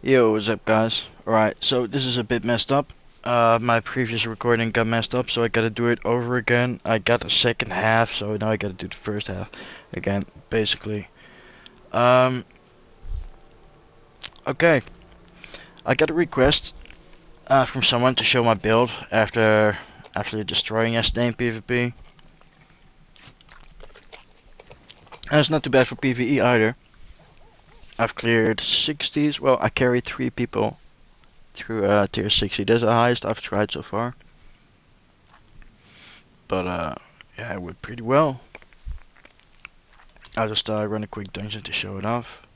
Yo, what's up guys? Alright, so this is a bit messed up. My previous recording got messed up, so I gotta do it over again. I got the second half, so now I gotta do the first half again, basically. Um, okay. I got a request from someone to show my build after actually destroying S in PvP. And it's not too bad for PvE either. I've cleared 60s, well I carried 3 people through tier 60. That's the highest I've tried so far. But yeah, it went pretty well. I'll just run a quick dungeon to show it off.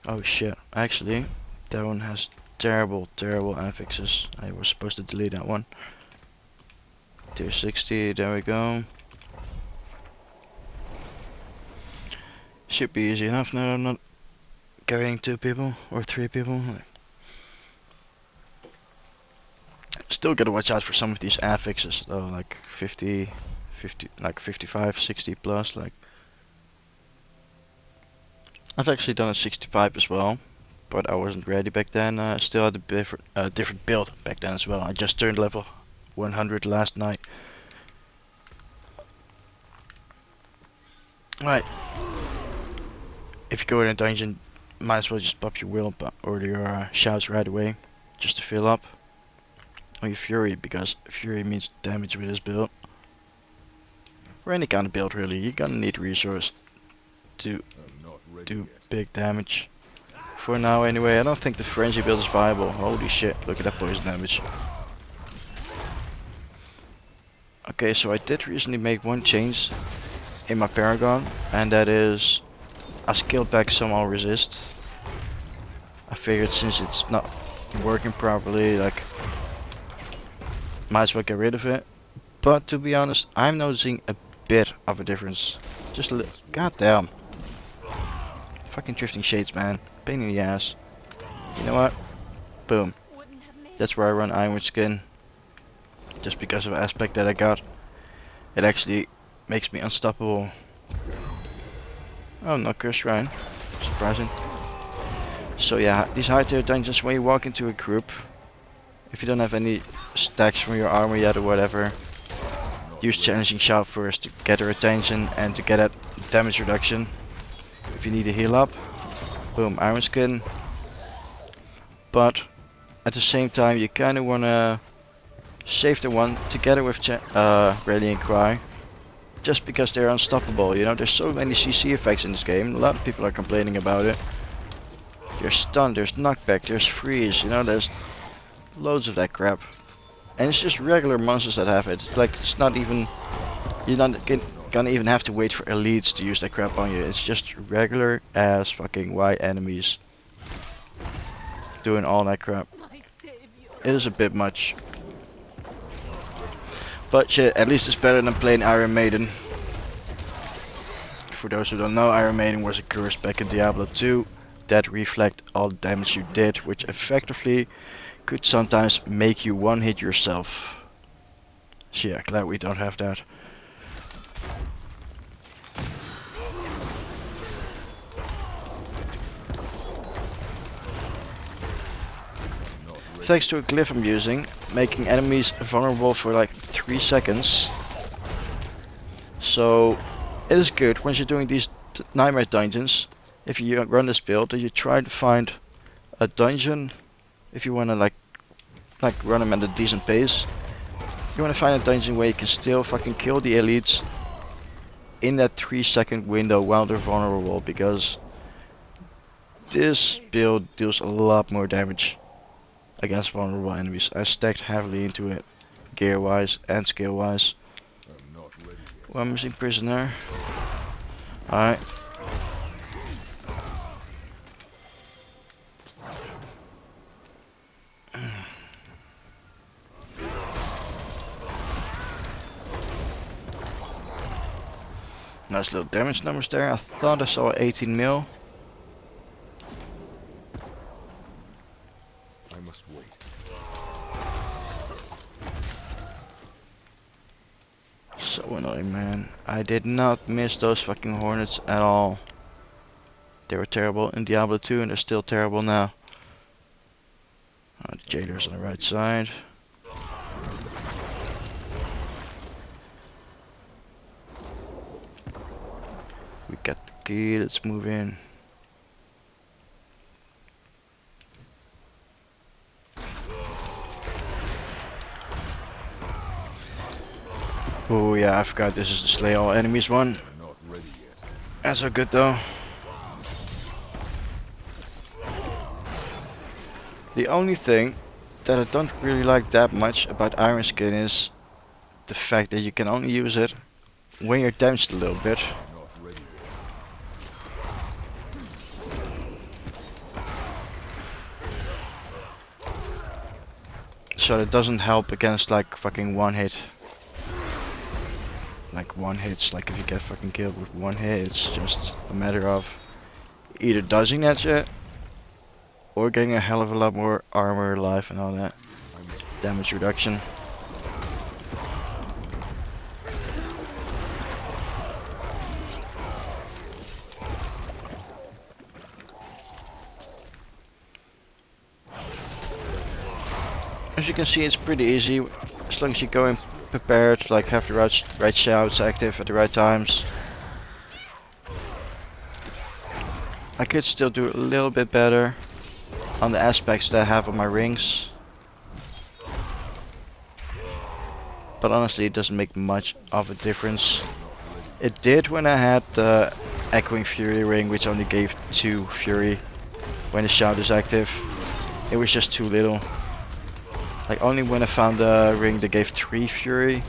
Oh shit, actually, that one has terrible affixes. I was supposed to delete that one. Tier 60, there we go. Should be easy enough now. I'm not carrying 2 people or 3 people. Still gotta watch out for some of these affixes though, like 50, like 55, 60 plus. Like I've actually done a 65 as well, but I wasn't ready back then. I still had a different build back then as well. I just turned level 100 last night. Right. If you go in a dungeon, might as well just pop your will up or your shouts right away, just to fill up. Or your fury, because fury means damage with this build. Or any kind of build really, you're gonna need resource to do big damage. For now anyway, I don't think the frenzy build is viable. Holy shit, look at that poison damage. Okay, so I did recently make one change in my Paragon, and that is I scaled back some all resist. I figured since it's not working properly, like, might as well get rid of it. But to be honest, I'm noticing a bit of a difference. Just a little. Goddamn. Fucking drifting shades, man. Pain in the ass. You know what? Boom. That's where I run Iron Skin. Just because of the aspect that I got. It actually makes me unstoppable. Oh, no curse shrine. Surprising. So yeah, these high tier dungeons, when you walk into a group, if you don't have any stacks from your armor yet or whatever, use challenging shout first to get their attention and to get that damage reduction. If you need a heal up, boom, Iron Skin. But at the same time, you kind of wanna save the one together with Rallying Cry, just because they're unstoppable. You know, there's so many CC effects in this game. A lot of people are complaining about it. There's stun, there's knockback, there's freeze. You know, there's loads of that crap. And it's just regular monsters that have it. It's like, it's not even, you're not gonna even have to wait for elites to use that crap on you. It's just regular ass fucking white enemies doing all that crap. It is a bit much. But shit, at least it's better than playing Iron Maiden. For those who don't know, Iron Maiden was a curse back in Diablo 2 that reflect all the damage you did, which effectively could sometimes make you one hit yourself. So yeah, glad we don't have that. Thanks to a glyph I'm using, making enemies vulnerable for like 3 seconds. So it is good when you're doing these nightmare dungeons. If you run this build, that you try to find a dungeon. If you wanna like run them at a decent pace, you wanna find a dungeon where you can still fucking kill the elites in that 3-second window while they're vulnerable, because this build deals a lot more damage against vulnerable enemies. I stacked heavily into it, gear wise and skill wise. One missing prisoner. Alright. Nice little damage numbers there. I thought I saw 18 mil. I must wait. So annoying, man. I did not miss those fucking hornets at all. They were terrible in Diablo 2 and they're still terrible now. The jailer's on the right side. We got the key, let's move in. Oh yeah, I forgot this is the slay all enemies one. That's so good though. The only thing that I don't really like that much about Iron Skin is the fact that you can only use it when you're damaged a little bit. So it doesn't help against like fucking one hit. Like one hits, like if you get fucking killed with one hit, it's just a matter of either dodging that shit or getting a hell of a lot more armor, life and all that. Damage reduction. As you can see, it's pretty easy as long as you go in prepared, like have the right shouts active at the right times. I could still do a little bit better on the aspects that I have on my rings, but honestly it doesn't make much of a difference. It did when I had the Echoing Fury ring, which only gave 2 Fury when the shout is active. It was just too little. Like only when I found the ring that gave 3 Fury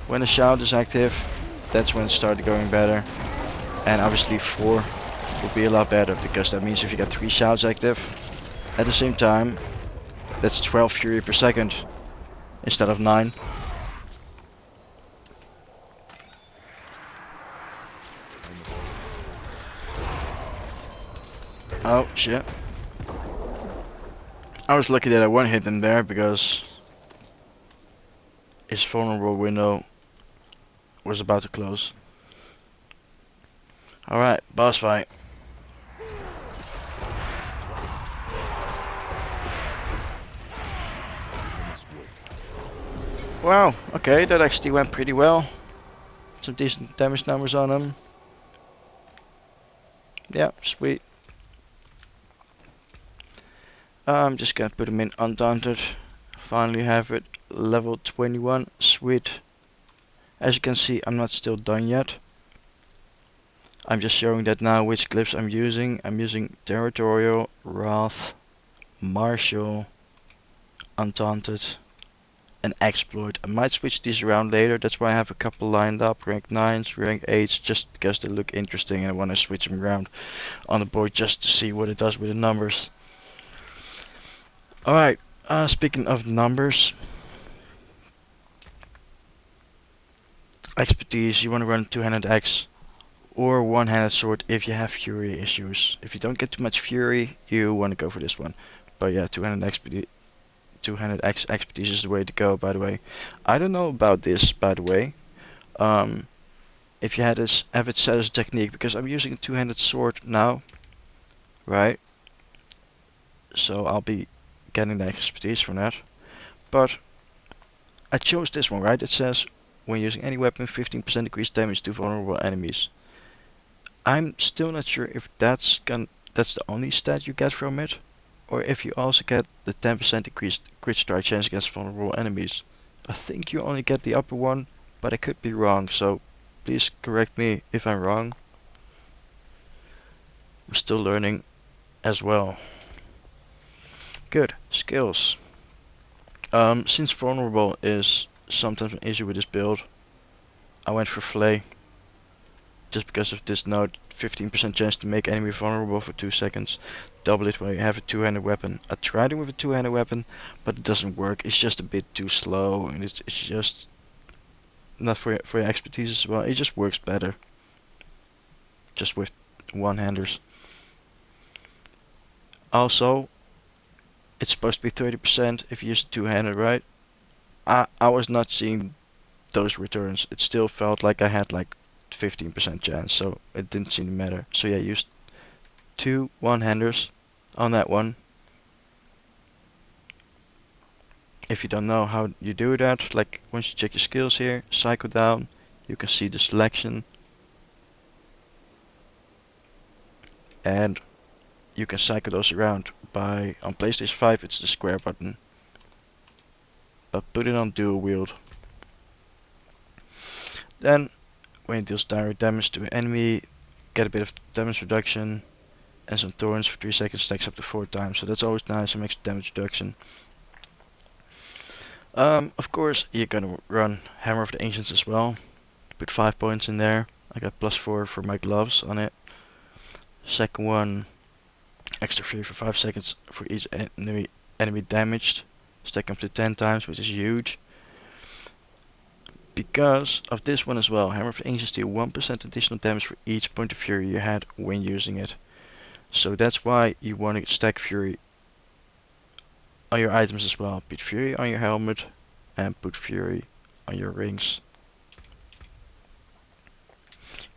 when the shout is active, that's when it started going better. And obviously 4 would be a lot better, because that means if you got 3 shouts active at the same time, that's 12 Fury per second instead of 9. Oh shit. I was lucky that I one hit him there because his vulnerable window was about to close. Alright, boss fight. Wow, okay, that actually went pretty well. Some decent damage numbers on him. Yeah, sweet. I'm just gonna put him in Undaunted. Finally have it level 21, sweet. As you can see, I'm not still done yet. I'm just showing that now which glyphs I'm using. I'm using Territorial, Wrath, Martial, Undaunted, and Exploit. I might switch these around later, that's why I have a couple lined up, rank 9s, rank 8s, just because they look interesting and I want to switch them around on the board just to see what it does with the numbers. Alright, speaking of numbers, expertise, you want to run 2-handed axe or one-handed sword if you have fury issues. If you don't get too much fury, you want to go for this one. But yeah, two-handed axe expertise is the way to go, by the way. I don't know about this, by the way. If you have it set as a technique, because I'm using a two-handed sword now, right? So I'll be getting the expertise from that. But I chose this one, right? It says when using any weapon, 15% increased damage to vulnerable enemies. I'm still not sure if that's the only stat you get from it, or if you also get the 10% increased crit strike chance against vulnerable enemies. I think you only get the upper one, but I could be wrong, so please correct me if I'm wrong. I'm still learning as well. Good. Skills. Since vulnerable is sometimes an issue with this build, I went for Flay. Just because of this note, 15% chance to make enemy vulnerable for 2 seconds. Double it when you have a two-handed weapon. I tried it with a two-handed weapon, but it doesn't work. It's just a bit too slow, and it's just not for your expertise as well. It just works better just with one-handers. Also, it's supposed to be 30% if you use two-handed, right? I was not seeing those returns. It still felt like I had like 15% chance, so it didn't seem to matter. So yeah, use 2 one-handers on that one. If you don't know how you do that, like once you check your skills here, cycle down, you can see the selection, and you can cycle those around by, on PlayStation 5 it's the square button, but put it on dual wield. Then when it deals direct damage to an enemy, get a bit of damage reduction, and some thorns for 3 seconds stacks up to 4 times, so that's always nice, some extra damage reduction. Of course you're gonna run Hammer of the Ancients as well, put 5 points in there. I got +4 for my gloves on it. Second one, extra free for 5 seconds for each enemy damaged, stack up to 10 times, which is huge. Because of this one as well, Hammer of the Ancients deal 1% additional damage for each point of fury you had when using it. So that's why you want to stack fury on your items as well. Put fury on your helmet and put fury on your rings.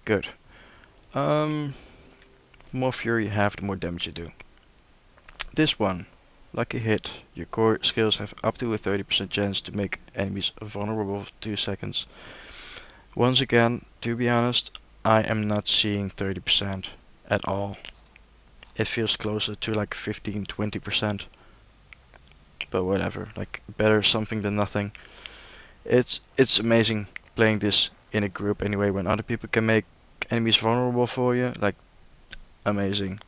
Good. More fury you have, the more damage you do. This one, lucky hit. Your core skills have up to a 30% chance to make enemies vulnerable for 2 seconds. Once again, to be honest, I am not seeing 30% at all. It feels closer to like 15-20%. But whatever, like better something than nothing. It's amazing playing this in a group anyway, when other people can make enemies vulnerable for you, like amazing.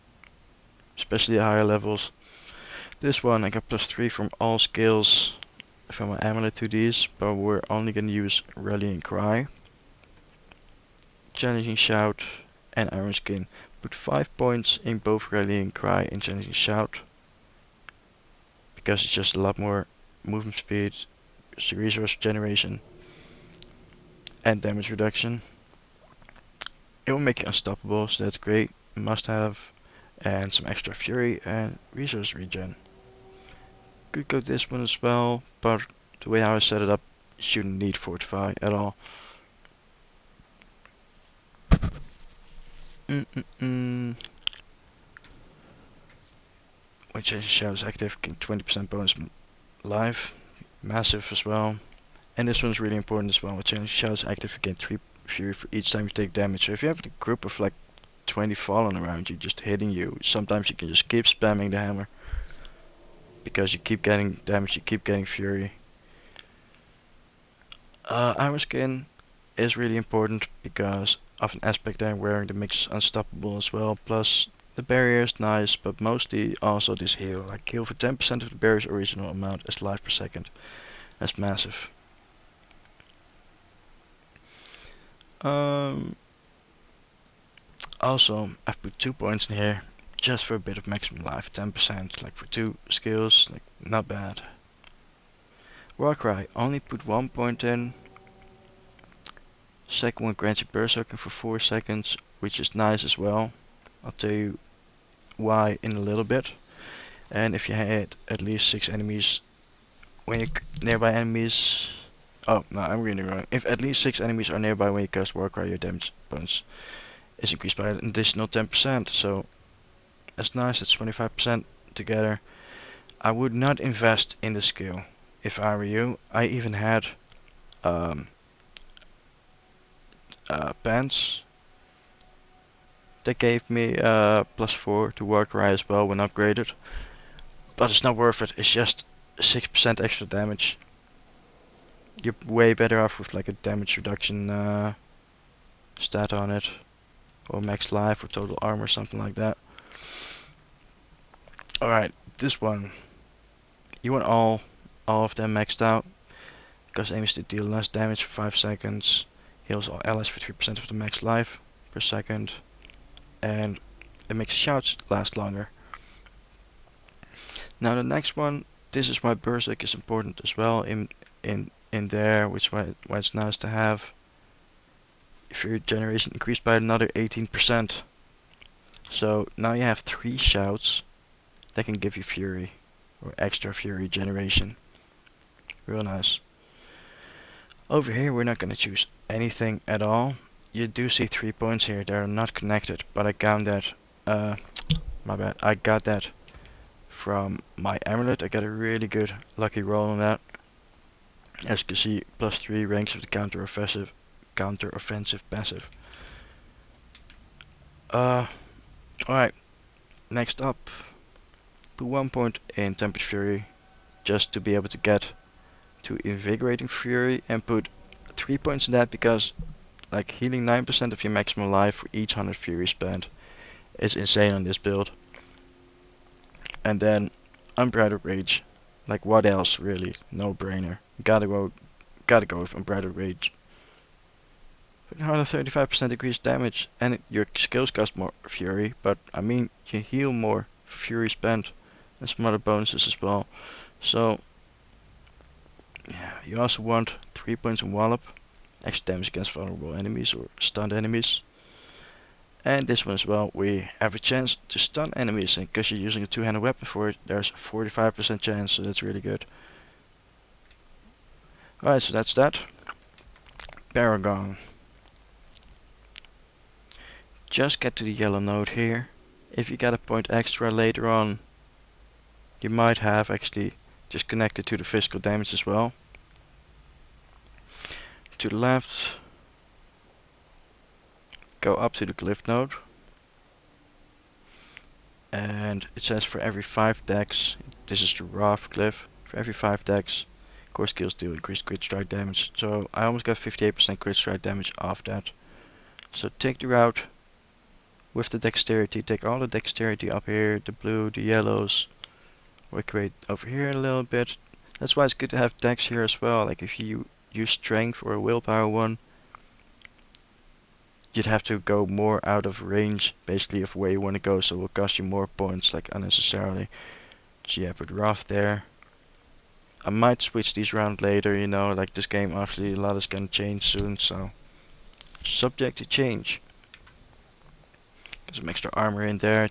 Especially at higher levels. This one I got +3 from all skills from my amulet to these, but we're only gonna use Rallying Cry, Challenging Shout and Iron Skin. Put 5 points in both Rallying Cry and Challenging Shout, because it's just a lot more movement speed, resource generation and damage reduction. It will make you unstoppable, so that's great, must have, and some extra fury and resource regen. Could go this one as well, but the way how I set it up, you shouldn't need Fortify at all. When Changing Shadow is active, gain 20% bonus life, massive as well. And this one's really important as well. When Changing Shadow is active, you gain 3 fury for each time you take damage. So if you have a group of like 20 fallen around you just hitting you, sometimes you can just keep spamming the hammer, because you keep getting damage, you keep getting fury. Iron Skin is really important because of an aspect that I'm wearing that makes unstoppable as well. Plus the barrier is nice, but mostly also this heal. Like heal for 10% of the barrier's original amount as life per second. That's massive. Also, I've put 2 points in here just for a bit of maximum life, 10%, like for 2 skills, like not bad. Warcry, only put 1 point in. Second one grants you berserking for 4 seconds, which is nice as well. I'll tell you why in a little bit. And if you hit at least 6 enemies when you nearby enemies. Oh no, I'm reading wrong. If at least 6 enemies are nearby when you cast Warcry, your damage bonus is increased by an additional 10%. So that's nice. That's 25% together. I would not invest in the skill if I were you. I even had pants that gave me +4 to Warcry as well when upgraded, but it's not worth it. It's just 6% extra damage. You're way better off with like a damage reduction stat on it, or max life or total armor, something like that. Alright, this one, you want all of them maxed out, because aims to deal less damage for 5 seconds, heals all allies for 3% of the max life per second, and it makes shouts last longer. Now the next one, this is why Berserk is important as well in there, which why it's nice to have. Fury generation increased by another 18%. So now you have 3 shouts that can give you fury, or extra fury generation. Real nice. Over here we're not going to choose anything at all. You do see 3 points here that are not connected, but I count that My bad. I got that from my amulet. I got a really good lucky roll on that. As you can see, +3 ranks of the counter-offensive passive. Alright, next up, put 1 point in Tempest Fury, just to be able to get to Invigorating Fury, and put 3 points in that because like healing 9% of your maximum life for each 100 Fury spent is insane on this build. And then Unbridled Rage, like what else really? No brainer. Gotta go with Unbridled Rage. 135% increased damage, and your skills cost more Fury, but I mean you heal more for Fury spent, and some other bonuses as well. So yeah, you also want 3 points in Wallop, extra damage against vulnerable enemies or stunned enemies. And this one as well, we have a chance to stun enemies, and because you're using a two-handed weapon for it, there's a 45% chance, so that's really good. Alright, so that's that. Paragon. Just get to the yellow node here. If you get a point extra later on, you might have actually just connected to the physical damage as well. To the left, go up to the glyph node, and it says for every 5 decks, this is the Wrath glyph, for every 5 decks, core skills deal increased crit strike damage. So I almost got 58% crit strike damage off that. So take the route with the dexterity, take all the dexterity up here, the blue, the yellows, work rate over here a little bit. That's why it's good to have dex here as well. Like if you use strength or a willpower one, you'd have to go more out of range basically of where you want to go, so it will cost you more points like unnecessarily. So yeah, put Wrath there. I might switch these around later, you know, like this game obviously a lot is gonna change soon, so subject to change. Get some extra armor in there.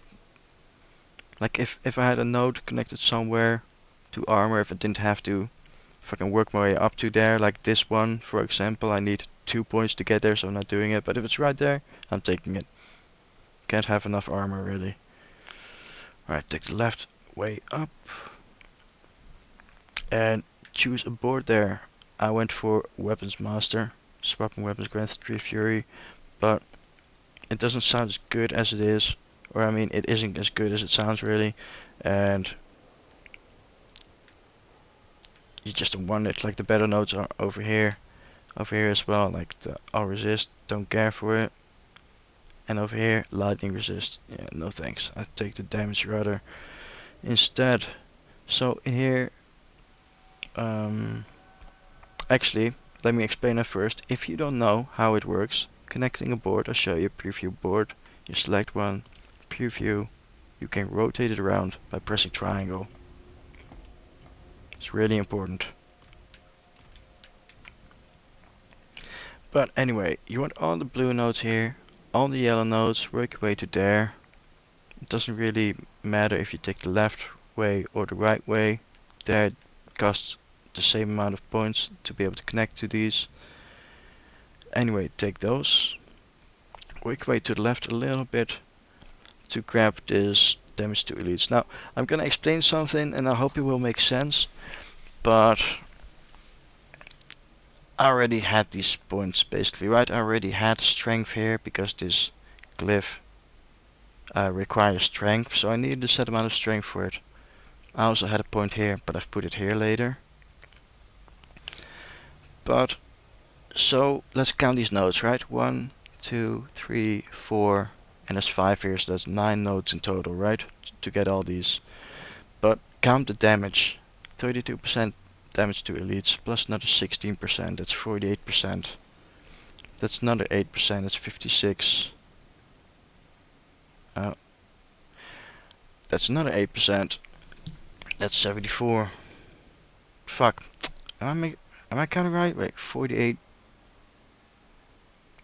Like if I had a node connected somewhere to armor, if I didn't have to fucking work my way up to there, like this one for example, I need 2 points to get there, so I'm not doing it. But if it's right there, I'm taking it. Can't have enough armor really. Alright, take the left way up and choose a board there. I went for Weapons Master. Swapping weapons grants 3 Fury, but it doesn't sound as good as it is, or I mean it isn't as good as it sounds really, and you just don't want it. Like the better nodes are over here as well, like the all resist, don't care for it, and over here lightning resist. Yeah, no thanks, I take the damage rudder instead. So in here, actually let me explain that first. If you don't know how it works, connecting a board, I'll show you. Preview board, you select one, preview, you can rotate it around by pressing triangle. It's really important. But anyway, you want all the blue nodes here, all the yellow nodes, work your way to there. It doesn't really matter if you take the left way or the right way. There it costs the same amount of points to be able to connect to these. Anyway, take those. Work your way to the left a little bit to grab this damage to elites. Now, I'm gonna explain something and I hope it will make sense, but I already had these points basically, right? I already had strength here because this glyph requires strength, so I needed a set amount of strength for it. I also had a point here, but I've put it here later. But so let's count these nodes, right? 1, 2, 3, 4, and there's 5 here, so that's 9 nodes in total, right? To get all these. But count the damage. 32% damage to elites, plus another 16%, that's 48%. That's another 8%, that's 56. That's another 8%. That's 74. Fuck. Am I counting right? Wait, 48.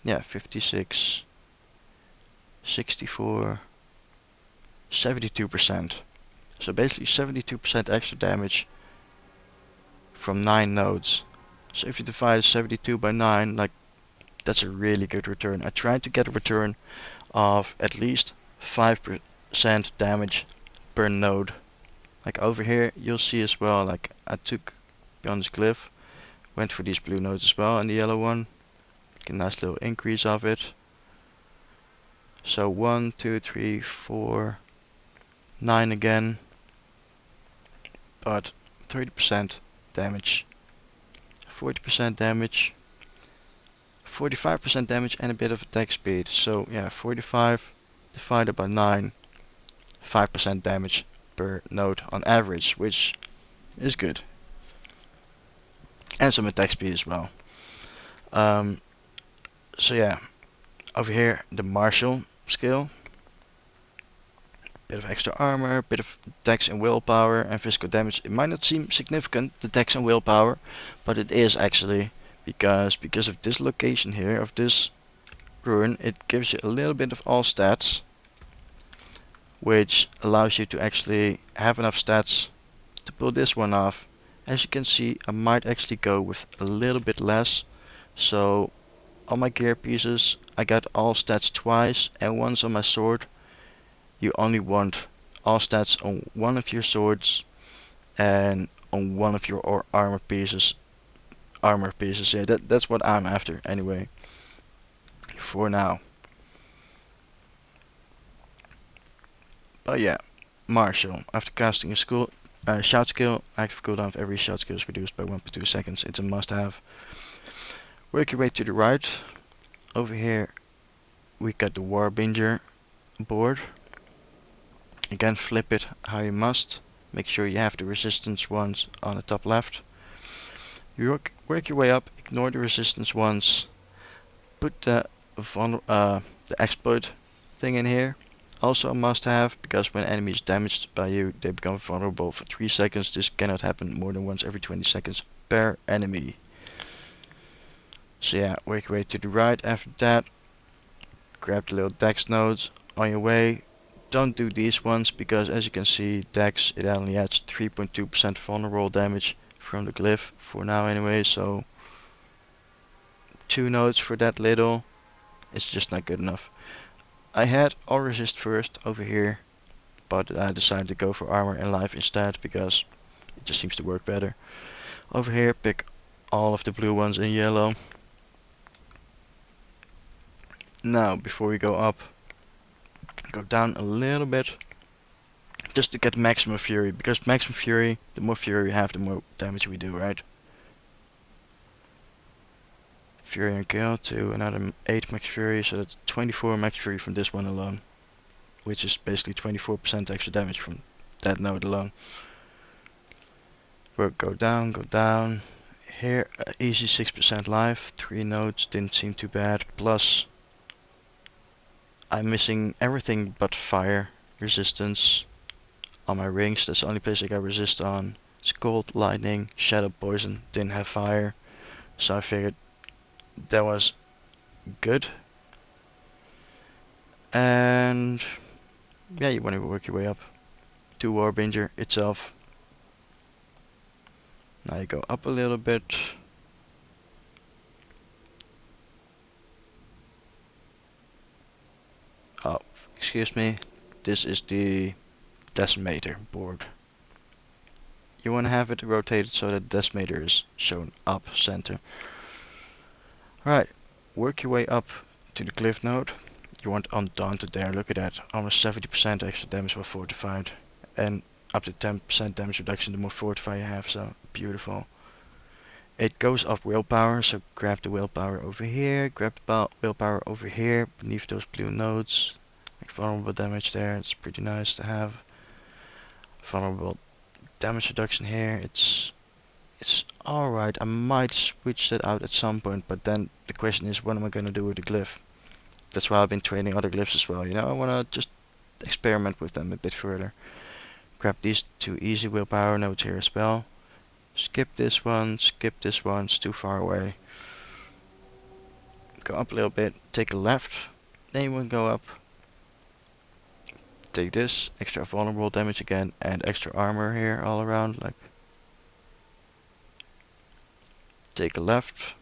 Yeah, 56. 64. 72%. So basically 72% extra damage from 9 nodes. So if you divide 72 by 9, like that's a really good return. I tried to get a return of at least 5% damage per node. Like over here you'll see as well, like I took Beyond this glyph, went for these blue nodes as well and the yellow one. Get a nice little increase of it. So 1, 2, 3, 4, 9 again. But 30% damage, 40% damage, 45% damage and a bit of attack speed. So yeah, 45 divided by 9, 5% damage per node on average, which is good. And some attack speed as well. So yeah, over here the martial skill. Bit of extra armor, bit of dex and willpower and physical damage. It might not seem significant, the dex and willpower, but it is actually, because of this location here, of this rune, it gives you a little bit of all stats, which allows you to actually have enough stats to pull this one off. As you can see, I might actually go with a little bit less. So on my gear pieces, I got all stats twice, and once on my sword, you only want all stats on one of your swords and on one of your armor pieces. Yeah, that's what I'm after anyway. For now. But yeah, martial. After casting a shout skill, active cooldown of every shout skill is reduced by 1.2 seconds. It's a must-have. Work your way to the right. Over here, we got the Warbinger board. Again, flip it how you must. Make sure you have the resistance ones on the top left. You work your way up, ignore the resistance ones. Put the exploit thing in here. Also a must have, because when enemies damaged by you, they become vulnerable for 3 seconds. This cannot happen more than once every 20 seconds per enemy. So yeah, work your way to the right after that. Grab the little dex nodes on your way. Don't do these ones, because as you can see, dex, it only adds 3.2% vulnerable damage from the glyph for now anyway, so 2 nodes for that little, it's just not good enough. I had all resist first over here, but I decided to go for armor and life instead, because it just seems to work better. Over here, pick all of the blue ones in yellow. Now, before we go up, go down a little bit, just to get maximum fury, because maximum fury, the more fury we have, the more damage we do, right? Fury and kill to another 8 max fury, so that's 24 max fury from this one alone, which is basically 24% extra damage from that node alone. We'll go down. Here, easy 6% life, 3 nodes, didn't seem too bad, plus I'm missing everything but fire resistance on my rings. That's the only place I got resist on. It's cold, lightning, shadow, poison, didn't have fire, so I figured that was good. And yeah, you want to work your way up to Warbinger itself. Now you go up a little bit. Oh, excuse me. This is the decimator board. You want to have it rotated so that decimator is shown up center. Alright, work your way up to the glyph node. You want Undaunted there, look at that. Almost 70% extra damage while fortified. And up to 10% damage reduction the more fortified you have, so beautiful. It goes off willpower, so grab the willpower over here, grab the willpower over here, beneath those blue nodes. Like vulnerable damage there, it's pretty nice to have. Vulnerable damage reduction here, it's alright. I might switch that out at some point, but then the question is, what am I gonna do with the glyph? That's why I've been training other glyphs as well, you know, I wanna just experiment with them a bit further. Grab these 2 easy willpower nodes here as well. Skip this one, it's too far away. Go up a little bit, take a left, then you want to go up. Take this, extra vulnerable damage again, and extra armor here all around, like. Take a left.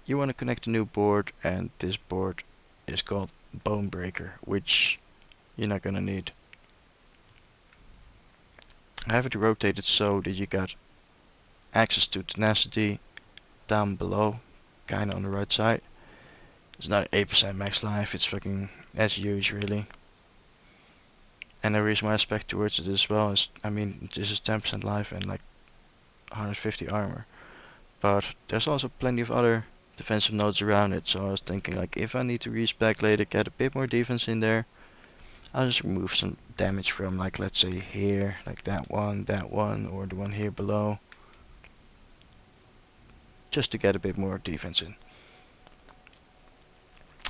You want to connect a new board, and this board is called Bonebreaker, which you're not gonna need. I have it rotated so that you got access to tenacity down below, kinda on the right side. It's not 8% max life, it's fucking as huge really. And the reason why I spec towards it as well is, I mean, this is 10% life and like 150 armor. But there's also plenty of other defensive nodes around it, so I was thinking like if I need to respec later, get a bit more defense in there, I'll just remove some damage from, like, let's say here, like that one, or the one here below, just to get a bit more defense in.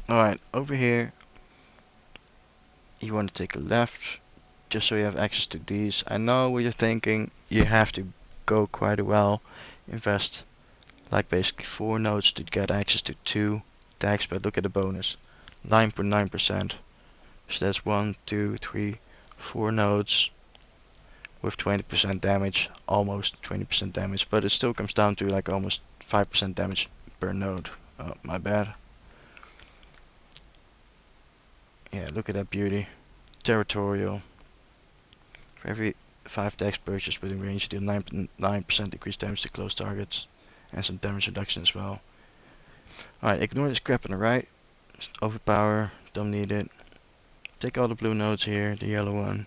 Alright, over here you want to take a left, just so you have access to these. I know what you're thinking, you have to go quite a while, invest like basically 4 nodes to get access to 2 decks, but look at the bonus, 9.9%. So that's 1, 2, 3, 4 nodes with 20% damage, almost 20% damage, but it still comes down to like almost 5% damage per node. Oh, my bad. Yeah, look at that beauty. Territorial. For every 5 decks purchased within range, deal 9% increased damage to close targets, and some damage reduction as well. Alright, ignore this crap on the right. Just overpower, don't need it. Take all the blue nodes here, the yellow one.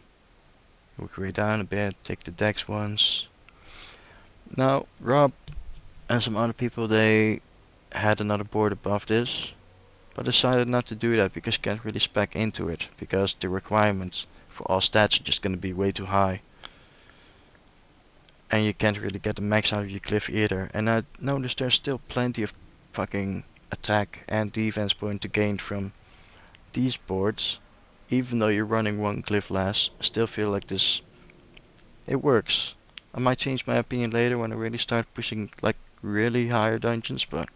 Work your way down a bit, take the dex ones. Now, Rob and some other people, they had another board above this, but decided not to do that because you can't really spec into it, because the requirements for all stats are just going to be way too high. And you can't really get the max out of your glyph either. And I noticed there's still plenty of fucking attack and defense point to gain from these boards. Even though you're running one glyph less, I still feel like this, it works. I might change my opinion later when I really start pushing like really higher dungeons, but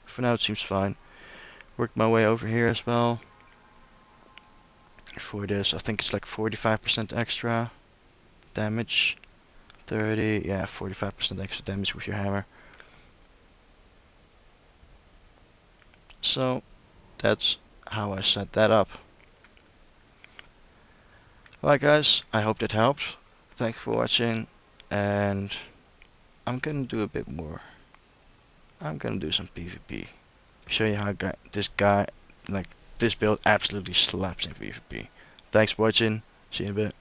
for now it seems fine. Worked my way over here as well. For this, I think it's like 45% extra damage. 30, yeah, 45% extra damage with your hammer. So that's how I set that up. Alright guys, I hope that helped. Thanks for watching, and I'm gonna do a bit more. I'm gonna do some PvP. Show you how this guy, like this build absolutely slaps in PvP. Thanks for watching, see you in a bit.